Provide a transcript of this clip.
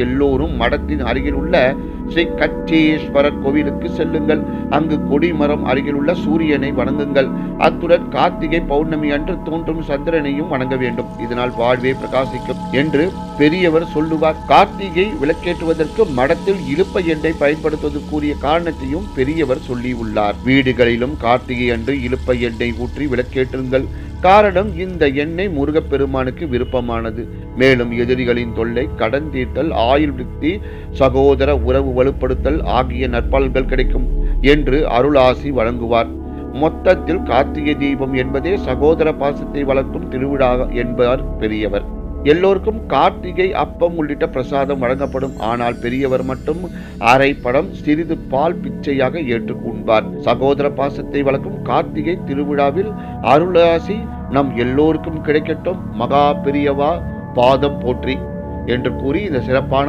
எல்லோரும் மடத்தின் அருகில் உள்ள ஸ்ரீ கச்சேஸ்வரர் கோவிலுக்கு செல்லுங்கள். அங்கு கொடிமரம் அருகில் உள்ள சூரியனை வணங்குங்கள். அத்துடன் கார்த்திகை பௌர்ணமி அன்று தோன்றும் சந்திரனையும் வணங்க வேண்டும். இதனால் வாழ்வே பிரகாசிக்கும் என்று பெரியவர் சொல்லுவார். கார்த்திகை விளக்கேற்றுவதற்கு மடத்தில் இலுப்பை எண்ணெய் பயன்படுத்துவதற்குரிய காரணத்தையும் பெரியவர் சொல்லி உள்ளார். வீடுகளிலும் கார்த்திகை அன்று இலுப்பை எண்ணெய் ஊற்றி விளக்கேற்றுங்கள். காரணம், இந்த எண்ணெய் முருகப்பெருமானுக்கு விருப்பமானது. மேலும் எதிரிகளின் தொல்லை, கடன் தீர்த்தல், ஆயுள் விருத்தி, சகோதர உறவு வலுப்படுத்தல் ஆகிய நற்பலன்கள் கிடைக்கும் என்று அருளாசி வழங்குவார். மொத்தத்தில் கார்த்திகை தீபம் என்பதே சகோதர பாசத்தை வளர்க்கும் திருவிழா என்பார் பெரியவர். எல்லோருக்கும் கார்த்திகை அப்பம் உள்ளிட்ட பிரசாதம் வழங்கப்படும். ஆனால் பெரியவர் மட்டும் அரை படம் சிறிது பால் பிச்சையாக ஏற்றுக் உண்பார். சகோதர பாசத்தை வளர்க்கும் கார்த்திகை திருவிழாவில் அருளாசி நம் எல்லோருக்கும் கிடைக்கட்டும். மகா பெரியவா பாதம் போற்றி என்று கூறி இந்த சிறப்பான